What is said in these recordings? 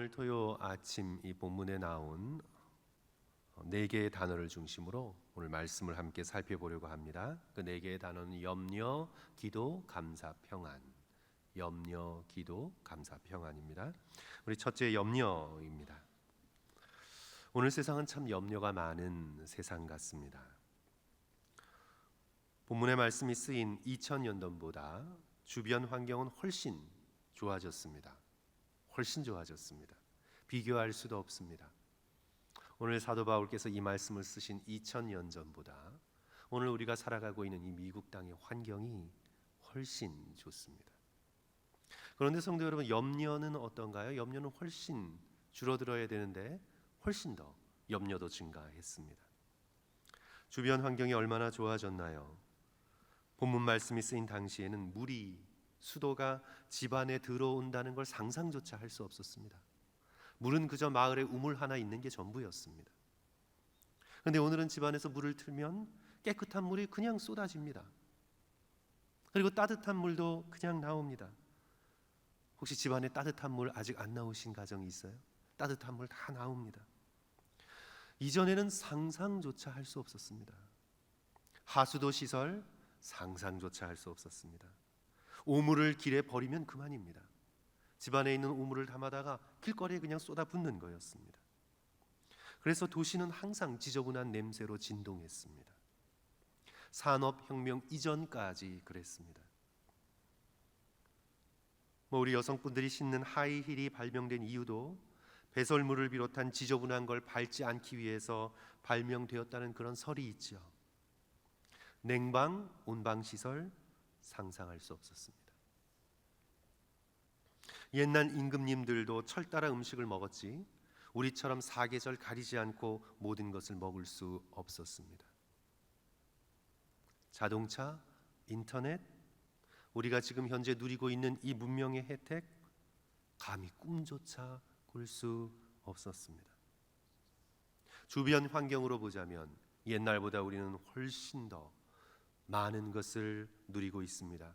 오늘 토요 아침 이 본문에 나온 네 개의 단어를 중심으로 오늘 말씀을 함께 살펴보려고 합니다. 그 네 개의 단어는 염려, 기도, 감사, 평안. 염려, 기도, 감사, 평안입니다. 우리 첫째 염려입니다. 오늘 세상은 참 염려가 많은 세상 같습니다. 본문의 말씀이 쓰인 2000년도보다 주변 환경은 훨씬 좋아졌습니다. 훨씬 좋아졌습니다. 비교할 수도 없습니다. 오늘 사도 바울께서 이 말씀을 쓰신 2000년 전보다 오늘 우리가 살아가고 있는 이 미국 땅의 환경이 훨씬 좋습니다. 그런데 성도 여러분, 염려는 어떤가요? 염려는 훨씬 줄어들어야 되는데 훨씬 더 염려도 증가했습니다. 주변 환경이 얼마나 좋아졌나요? 본문 말씀이 쓰인 당시에는 물이 수도가 집안에 들어온다는 걸 상상조차 할 수 없었습니다. 물은 그저 마을에 우물 하나 있는 게 전부였습니다. 그런데 오늘은 집안에서 물을 틀면 깨끗한 물이 그냥 쏟아집니다. 그리고 따뜻한 물도 그냥 나옵니다. 혹시 집안에 따뜻한 물 아직 안 나오신 가정이 있어요? 따뜻한 물 다 나옵니다. 이전에는 상상조차 할 수 없었습니다. 하수도 시설 상상조차 할 수 없었습니다. 오물을 길에 버리면 그만입니다. 집안에 있는 오물을 담아다가 길거리에 그냥 쏟아붓는 거였습니다. 그래서 도시는 항상 지저분한 냄새로 진동했습니다. 산업혁명 이전까지 그랬습니다. 우리 여성분들이 신는 하이힐이 발명된 이유도 배설물을 비롯한 지저분한 걸 밟지 않기 위해서 발명되었다는 그런 설이 있죠. 냉방, 온방시설 상상할 수 없었습니다. 옛날 임금님들도 철 따라 음식을 먹었지 우리처럼 사계절 가리지 않고 모든 것을 먹을 수 없었습니다. 자동차, 인터넷, 우리가 지금 현재 누리고 있는 이 문명의 혜택 감히 꿈조차 꿀 수 없었습니다. 주변 환경으로 보자면 옛날보다 우리는 훨씬 더 많은 것을 누리고 있습니다.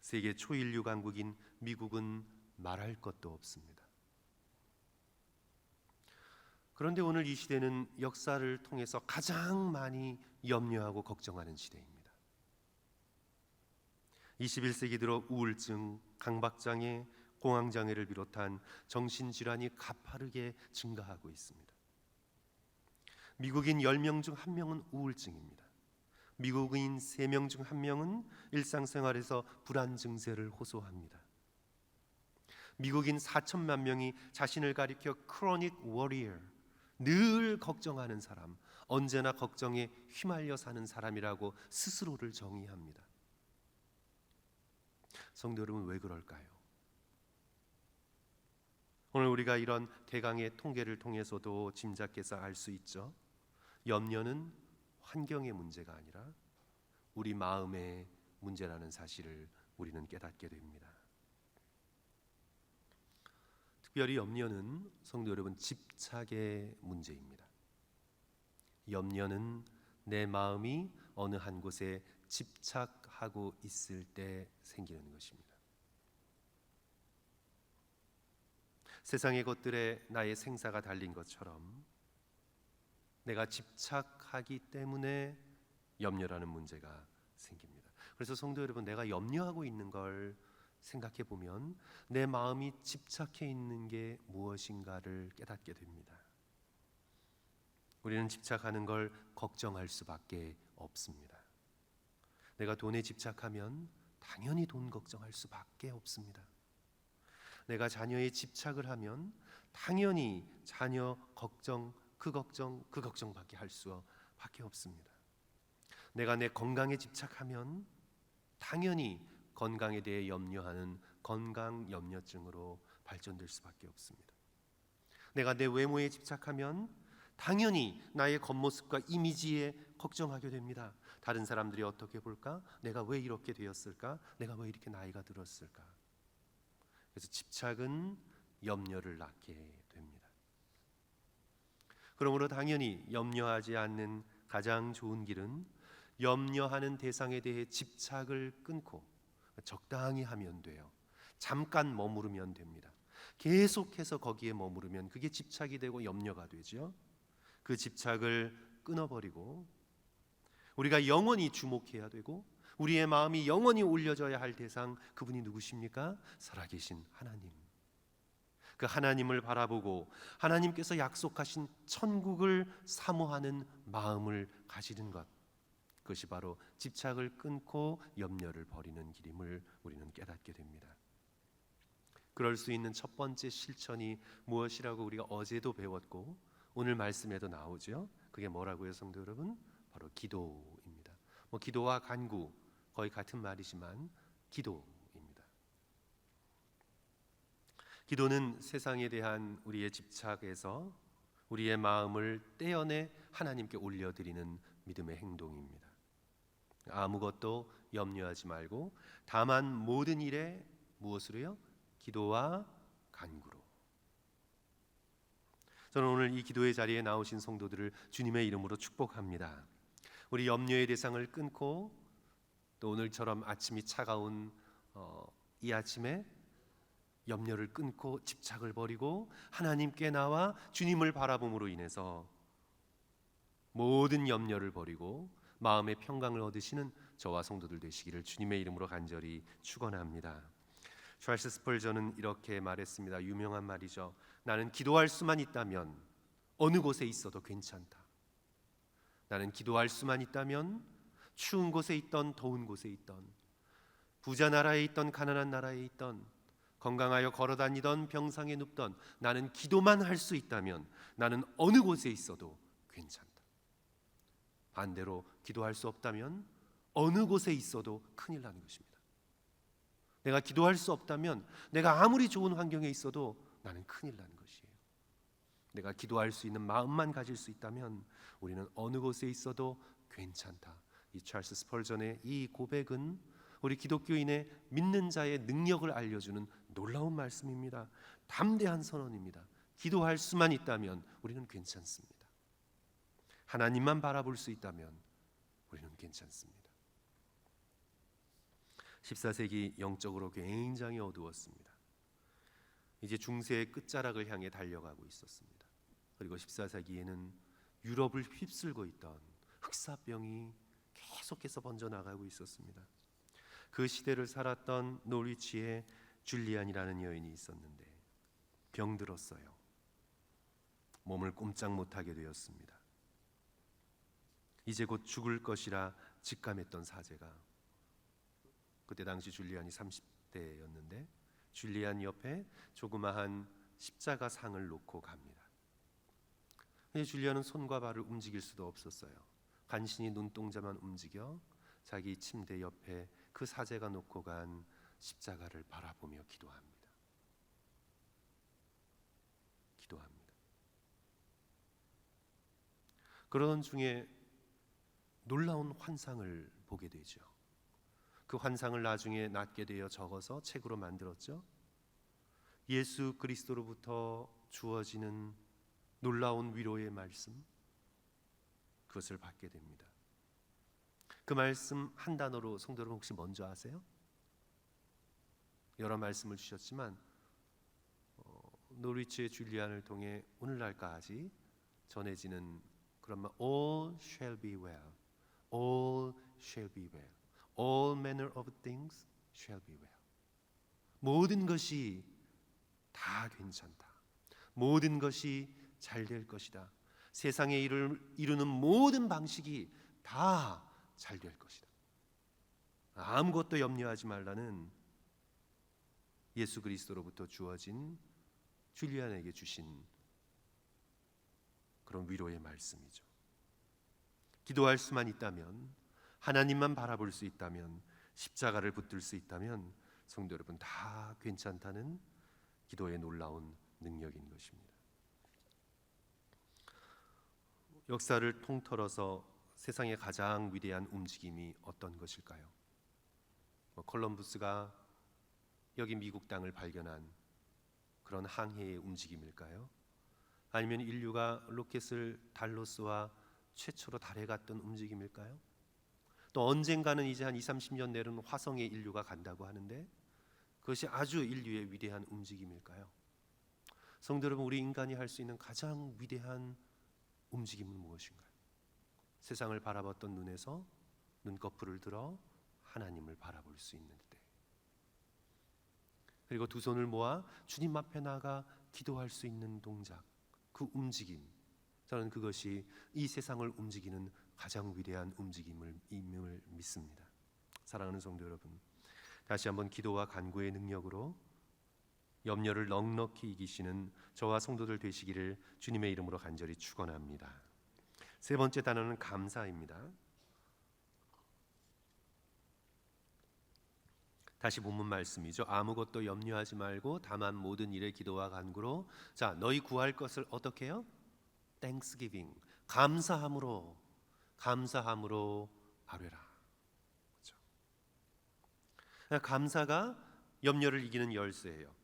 세계 초인류 강국인 미국은 말할 것도 없습니다. 그런데 오늘 이 시대는 역사를 통해서 가장 많이 염려하고 걱정하는 시대입니다. 21세기 들어 우울증, 강박장애, 공황장애를 비롯한 정신질환이 가파르게 증가하고 있습니다. 미국인 10명 중 1명은 우울증입니다. 미국인 3명 중 1명은 일상생활에서 불안 증세를 호소합니다. 미국인 4천만 명이 자신을 가리켜 크로닉 워리어, 늘 걱정하는 사람, 언제나 걱정에 휘말려 사는 사람이라고 스스로를 정의합니다. 성도 여러분, 왜 그럴까요? 오늘 우리가 이런 대강의 통계를 통해서도 짐작해서 알 수 있죠. 염려는 환경의 문제가 아니라 우리 마음의 문제라는 사실을 우리는 깨닫게 됩니다. 특별히 염려는 성도 여러분 집착의 문제입니다. 염려는 내 마음이 어느 한 곳에 집착하고 있을 때 생기는 것입니다. 세상의 것들에 나의 생사가 달린 것처럼 내가 집착하기 때문에 염려라는 문제가 생깁니다. 그래서 성도 여러분, 내가 염려하고 있는 걸 생각해 보면 내 마음이 집착해 있는 게 무엇인가를 깨닫게 됩니다. 우리는 집착하는 걸 걱정할 수밖에 없습니다. 내가 돈에 집착하면 당연히 돈 걱정할 수밖에 없습니다. 내가 자녀에 집착을 하면 당연히 자녀 걱정, 그 걱정밖에 할 수밖에 없습니다. 내가 내 건강에 집착하면 당연히 건강에 대해 염려하는 건강 염려증으로 발전될 수밖에 없습니다. 내가 내 외모에 집착하면 당연히 나의 겉모습과 이미지에 걱정하게 됩니다. 다른 사람들이 어떻게 볼까? 내가 왜 이렇게 되었을까? 내가 왜 이렇게 나이가 들었을까? 그래서 집착은 염려를 낳게 됩니다. 그러므로 당연히 염려하지 않는 가장 좋은 길은 염려하는 대상에 대해 집착을 끊고 적당히 하면 돼요. 잠깐 머무르면 됩니다. 계속해서 거기에 머무르면 그게 집착이 되고 염려가 되죠. 그 집착을 끊어버리고 우리가 영원히 주목해야 되고 우리의 마음이 영원히 올려져야 할 대상, 그분이 누구십니까? 살아계신 하나님. 그 하나님을 바라보고 하나님께서 약속하신 천국을 사모하는 마음을 가지는 것, 그것이 바로 집착을 끊고 염려를 버리는 길임을 우리는 깨닫게 됩니다. 그럴 수 있는 첫 번째 실천이 무엇이라고 우리가 어제도 배웠고 오늘 말씀에도 나오죠. 그게 뭐라고요, 성도 여러분? 바로 기도입니다. 기도와 간구 거의 같은 말이지만 기도입니다. 기도는 세상에 대한 우리의 집착에서 우리의 마음을 떼어내 하나님께 올려드리는 믿음의 행동입니다. 아무것도 염려하지 말고 다만 모든 일에 무엇으로요? 기도와 간구로. 저는 오늘 이 기도의 자리에 나오신 성도들을 주님의 이름으로 축복합니다. 우리 염려의 대상을 끊고 또 오늘처럼 아침이 차가운 이 아침에 염려를 끊고 집착을 버리고 하나님께 나와 주님을 바라봄으로 인해서 모든 염려를 버리고 마음의 평강을 얻으시는 저와 성도들 되시기를 주님의 이름으로 간절히 축원합니다. 찰스 스펄전은 이렇게 말했습니다. 유명한 말이죠. 나는 기도할 수만 있다면 어느 곳에 있어도 괜찮다. 나는 기도할 수만 있다면 추운 곳에 있던 더운 곳에 있던 부자 나라에 있던 가난한 나라에 있던 건강하여 걸어다니던 병상에 눕던 나는 기도만 할 수 있다면 나는 어느 곳에 있어도 괜찮다. 반대로 기도할 수 없다면 어느 곳에 있어도 큰일 나는 것입니다. 내가 기도할 수 없다면 내가 아무리 좋은 환경에 있어도 나는 큰일 나는 것이에요. 내가 기도할 수 있는 마음만 가질 수 있다면 우리는 어느 곳에 있어도 괜찮다. 이 찰스 스펄전의 이 고백은 우리 기독교인의 믿는 자의 능력을 알려주는 놀라운 말씀입니다. 담대한 선언입니다. 기도할 수만 있다면 우리는 괜찮습니다. 하나님만 바라볼 수 있다면 우리는 괜찮습니다. 14세기 영적으로 굉장히 어두웠습니다. 이제 중세의 끝자락을 향해 달려가고 있었습니다. 그리고 14세기에는 유럽을 휩쓸고 있던 흑사병이 계속해서 번져나가고 있었습니다. 그 시대를 살았던 노리치에 줄리안이라는 여인이 있었는데 병들었어요. 몸을 꼼짝 못하게 되었습니다. 이제 곧 죽을 것이라 직감했던 사제가, 그때 당시 줄리안이 30대였는데 줄리안 옆에 조그마한 십자가 상을 놓고 갑니다. 근데 줄리안은 손과 발을 움직일 수도 없었어요. 간신히 눈동자만 움직여 자기 침대 옆에 그 사제가 놓고 간 십자가를 바라보며 기도합니다. 그러던 중에 놀라운 환상을 보게 되죠. 그 환상을 나중에 낫게 되어 적어서 책으로 만들었죠. 예수 그리스도로부터 주어지는 놀라운 위로의 말씀, 그것을 받게 됩니다. 그 말씀 한 단어로 성도 여러분 혹시 뭔지 아세요? 여러 말씀을 주셨지만 노리치의 줄리안을 통해 오늘날까지 전해지는 그런 말, all shall be well, all shall be well, all manner of things shall be well. 모든 것이 다 괜찮다. 모든 것이 잘 될 것이다. 세상의 일을 이루는 모든 방식이 다 잘 될 것이다. 아무것도 염려하지 말라는 예수 그리스도로부터 주어진 줄리안에게 주신 그런 위로의 말씀이죠. 기도할 수만 있다면, 하나님만 바라볼 수 있다면, 십자가를 붙들 수 있다면 성도 여러분 다 괜찮다는 기도의 놀라운 능력인 것입니다. 역사를 통틀어서 세상의 가장 위대한 움직임이 어떤 것일까요? 콜럼부스가 여기 미국 땅을 발견한 그런 항해의 움직임일까요? 아니면 인류가 로켓을 달로 쏘아 최초로 달에 갔던 움직임일까요? 또 언젠가는 이제 한 20-30년 내로는 화성에 인류가 간다고 하는데 그것이 아주 인류의 위대한 움직임일까요? 성도 여러분, 우리 인간이 할 수 있는 가장 위대한 움직임은 무엇인가요? 세상을 바라봤던 눈에서 눈꺼풀을 들어 하나님을 바라볼 수 있는 때, 그리고 두 손을 모아 주님 앞에 나가 기도할 수 있는 동작, 그 움직임, 저는 그것이 이 세상을 움직이는 가장 위대한 움직임을 믿습니다. 사랑하는 성도 여러분, 다시 한번 기도와 간구의 능력으로 염려를 넉넉히 이기시는 저와 성도들 되시기를 주님의 이름으로 간절히 축원합니다. 세 번째 단어는 감사입니다. 다시 본문 말씀이죠. 아무것도 염려하지 말고 다만 모든 일에 기도와 간구로 너희 구할 것을 어떻게 해요? Thanksgiving, 감사함으로 아뢰라. 그렇죠? 감사가 염려를 이기는 열쇠예요.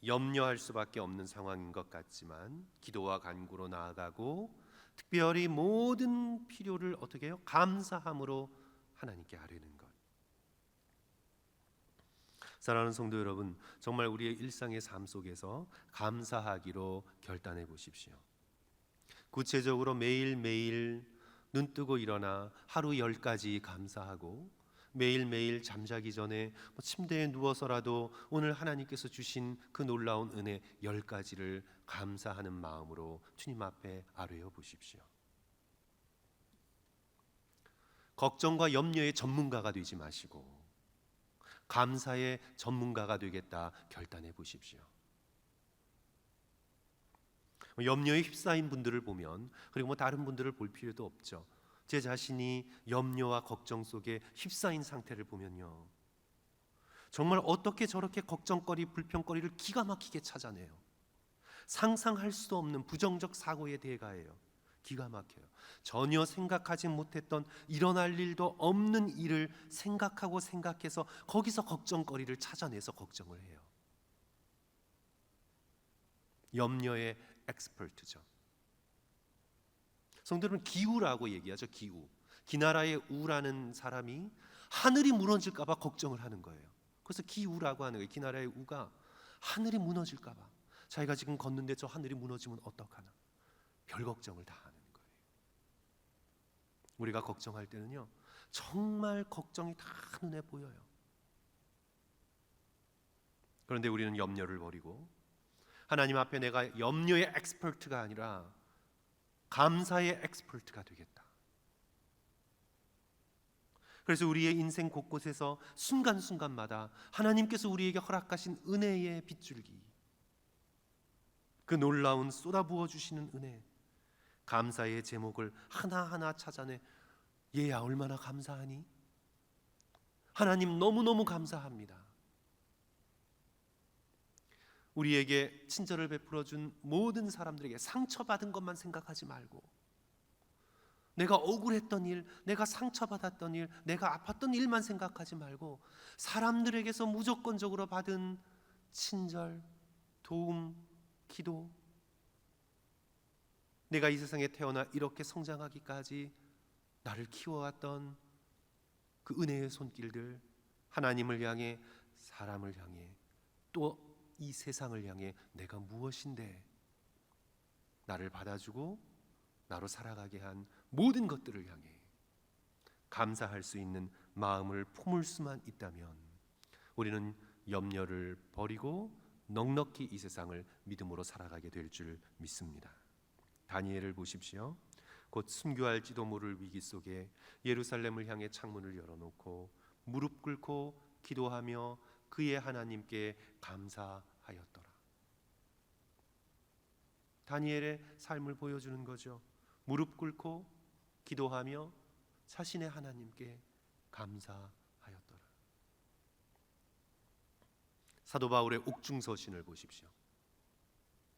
염려할 수밖에 없는 상황인 것 같지만 기도와 간구로 나아가고 특별히 모든 필요를 어떻게 해요? 감사함으로 하나님께 아뢰는 것. 사랑하는 성도 여러분, 정말 우리의 일상의 삶 속에서 감사하기로 결단해 보십시오. 구체적으로 매일매일 눈 뜨고 일어나 하루 10가지 감사하고 매일매일 잠자기 전에 침대에 누워서라도 오늘 하나님께서 주신 그 놀라운 은혜 10가지를 감사하는 마음으로 주님 앞에 아뢰어 보십시오. 걱정과 염려의 전문가가 되지 마시고 감사의 전문가가 되겠다 결단해 보십시오. 염려에 휩싸인 분들을 보면, 그리고 다른 분들을 볼 필요도 없죠. 제 자신이 염려와 걱정 속에 휩싸인 상태를 보면요, 정말 어떻게 저렇게 걱정거리, 불평거리를 기가 막히게 찾아내요. 상상할 수도 없는 부정적 사고의 대가예요. 기가 막혀요. 전혀 생각하지 못했던, 일어날 일도 없는 일을 생각해서 거기서 걱정거리를 찾아내서 걱정을 해요. 염려의 엑스퍼트죠. 성도들은 기우라고 얘기하죠. 기우. 기나라의 우라는 사람이 하늘이 무너질까 봐 걱정을 하는 거예요. 그래서 기우라고 하는 거예요. 기나라의 우가 하늘이 무너질까 봐, 자기가 지금 걷는데 저 하늘이 무너지면 어떡하나, 별 걱정을 다 하는 거예요. 우리가 걱정할 때는요, 정말 걱정이 다 눈에 보여요. 그런데 우리는 염려를 버리고 하나님 앞에 내가 염려의 엑스퍼트가 아니라 감사의 엑스퍼트가 되겠다. 그래서 우리의 인생 곳곳에서 순간순간마다 하나님께서 우리에게 허락하신 은혜의 빗줄기, 그 놀라운 쏟아부어 주시는 은혜, 감사의 제목을 하나하나 찾아내, 얘야 얼마나 감사하니? 하나님 너무너무 감사합니다. 우리에게 친절을 베풀어 준 모든 사람들에게 상처받은 것만 생각하지 말고, 내가 억울했던 일, 내가 상처받았던 일, 내가 아팠던 일만 생각하지 말고 사람들에게서 무조건적으로 받은 친절, 도움, 기도, 내가 이 세상에 태어나 이렇게 성장하기까지 나를 키워왔던 그 은혜의 손길들, 하나님을 향해, 사람을 향해, 또 이 세상을 향해 내가 무엇인데 나를 받아주고 나로 살아가게 한 모든 것들을 향해 감사할 수 있는 마음을 품을 수만 있다면 우리는 염려를 버리고 넉넉히 이 세상을 믿음으로 살아가게 될 줄 믿습니다. 다니엘을 보십시오. 곧 순교할지도 모를 위기 속에 예루살렘을 향해 창문을 열어놓고 무릎 꿇고 기도하며 그의 하나님께 감사하였더라. 다니엘의 삶을 보여주는 거죠. 무릎 꿇고 기도하며 자신의 하나님께 감사하였더라. 사도 바울의 옥중서신을 보십시오.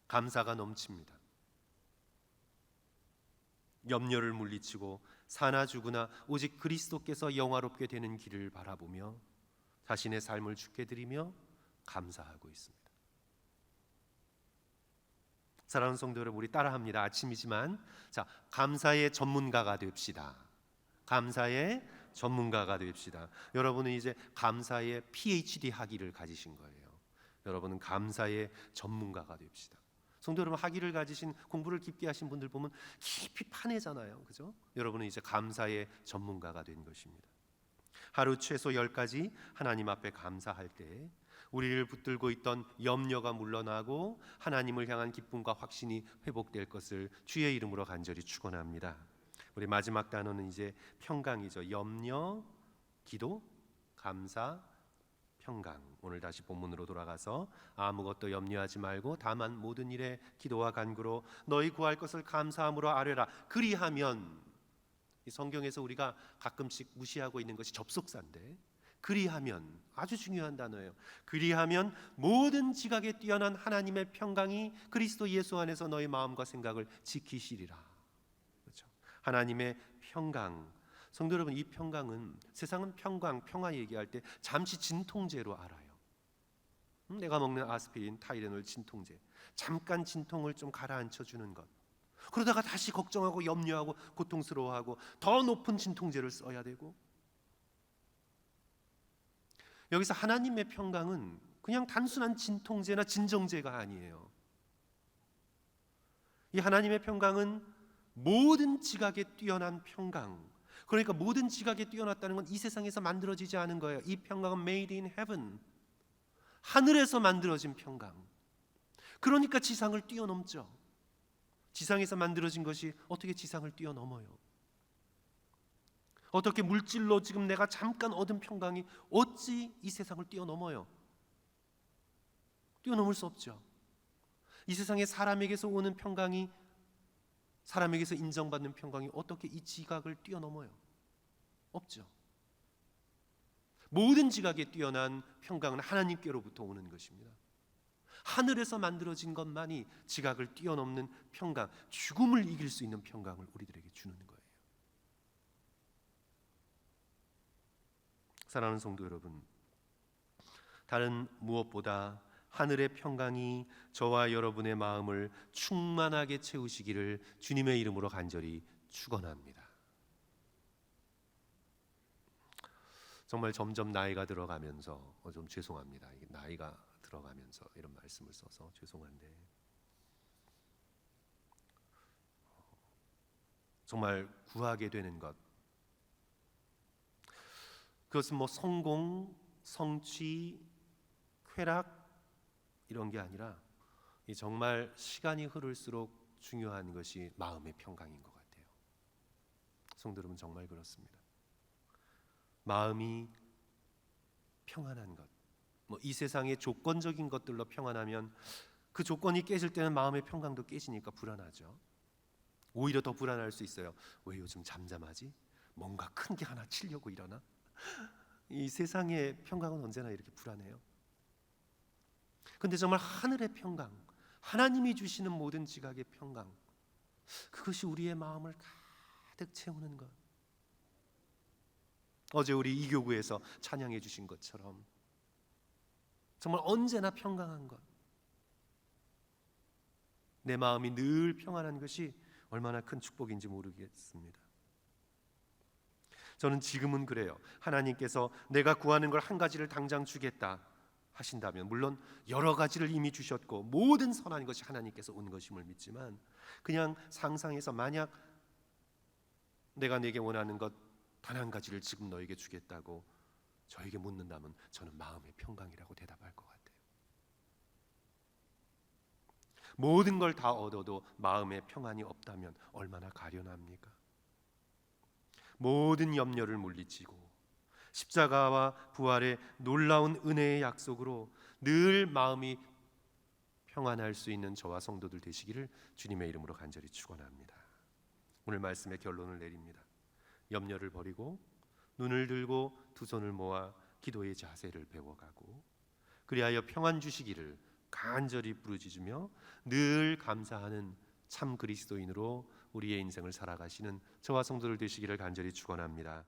감사가 넘칩니다. 염려를 물리치고 사나 죽으나 오직 그리스도께서 영화롭게 되는 길을 바라보며 자신의 삶을 주께 드리며 감사하고 있습니다. 사랑하는 성도 여러분, 우리 따라합니다. 아침이지만 감사의 전문가가 됩시다. 감사의 전문가가 됩시다. 여러분은 이제 감사의 PhD 학위를 가지신 거예요. 여러분은 감사의 전문가가 됩시다. 성도 여러분, 학위를 가지신, 공부를 깊게 하신 분들 보면 깊이 파내잖아요, 그죠? 여러분은 이제 감사의 전문가가 된 것입니다. 하루 최소 10가지 하나님 앞에 감사할 때 우리를 붙들고 있던 염려가 물러나고 하나님을 향한 기쁨과 확신이 회복될 것을 주의 이름으로 간절히 축원합니다. 우리 마지막 단어는 이제 평강이죠. 염려, 기도, 감사, 평강. 오늘 다시 본문으로 돌아가서 아무것도 염려하지 말고 다만 모든 일에 기도와 간구로 너희 구할 것을 감사함으로 아뢰라. 그리하면, 이 성경에서 우리가 가끔씩 무시하고 있는 것이 접속사인데, 그리하면 아주 중요한 단어예요. 그리하면 모든 지각에 뛰어난 하나님의 평강이 그리스도 예수 안에서 너희 마음과 생각을 지키시리라. 그렇죠? 하나님의 평강. 성도 여러분, 이 평강은, 세상은 평강, 평화 얘기할 때 잠시 진통제로 알아요. 내가 먹는 아스피린, 타이레놀 진통제, 잠깐 진통을 좀 가라앉혀 주는 것. 그러다가 다시 걱정하고 염려하고 고통스러워하고 더 높은 진통제를 써야 되고. 여기서 하나님의 평강은 그냥 단순한 진통제나 진정제가 아니에요. 이 하나님의 평강은 모든 지각에 뛰어난 평강. 그러니까 모든 지각에 뛰어났다는 건 이 세상에서 만들어지지 않은 거예요. 이 평강은 made in heaven, 하늘에서 만들어진 평강. 그러니까 지상을 뛰어넘죠. 지상에서 만들어진 것이 어떻게 지상을 뛰어넘어요? 어떻게 물질로 지금 내가 잠깐 얻은 평강이 어찌 이 세상을 뛰어넘어요? 뛰어넘을 수 없죠. 이 세상에 사람에게서 오는 평강이, 사람에게서 인정받는 평강이 어떻게 이 지각을 뛰어넘어요? 없죠. 모든 지각에 뛰어난 평강은 하나님께로부터 오는 것입니다. 하늘에서 만들어진 것만이 지각을 뛰어넘는 평강, 죽음을 이길 수 있는 평강을 우리들에게 주는 거예요. 사랑하는 성도 여러분, 다른 무엇보다 하늘의 평강이 저와 여러분의 마음을 충만하게 채우시기를 주님의 이름으로 간절히 축원합니다. 정말 점점 나이가 들어가면서 좀 죄송합니다. 나이가 들어가면서 이런 말씀을 써서 죄송한데, 정말 구하게 되는 것, 그것은 뭐 성공, 성취, 쾌락 이런 게 아니라 정말 시간이 흐를수록 중요한 것이 마음의 평강인 것 같아요. 성도 여러분, 정말 그렇습니다. 마음이 평안한 것, 뭐 이 세상의 조건적인 것들로 평안하면 그 조건이 깨질 때는 마음의 평강도 깨지니까 불안하죠. 오히려 더 불안할 수 있어요. 왜 요즘 잠잠하지? 뭔가 큰 게 하나 치려고 이러나? 이 세상의 평강은 언제나 이렇게 불안해요. 근데 정말 하늘의 평강, 하나님이 주시는 모든 지각의 평강, 그것이 우리의 마음을 가득 채우는 것. 어제 우리 이교구에서 찬양해 주신 것처럼 정말 언제나 평강한 것, 내 마음이 늘 평안한 것이 얼마나 큰 축복인지 모르겠습니다. 저는 지금은 그래요. 하나님께서 내가 구하는 걸 한 가지를 당장 주겠다 하신다면, 물론 여러 가지를 이미 주셨고 모든 선한 것이 하나님께서 온 것임을 믿지만, 그냥 상상해서 만약 내가 내게 원하는 것 단 한 가지를 지금 너에게 주겠다고 저에게 묻는다면 저는 마음의 평강이라고 대답할 것 같아요. 모든 걸 다 얻어도 마음의 평안이 없다면 얼마나 가련합니까? 모든 염려를 물리치고 십자가와 부활의 놀라운 은혜의 약속으로 늘 마음이 평안할 수 있는 저와 성도들 되시기를 주님의 이름으로 간절히 축원합니다. 오늘 말씀의 결론을 내립니다. 염려를 버리고 눈을 들고 두 손을 모아 기도의 자세를 배워가고, 그리하여 평안 주시기를 간절히 부르짖으며 늘 감사하는 참 그리스도인으로 우리의 인생을 살아가시는 저와 성도들 되시기를 간절히 축원합니다.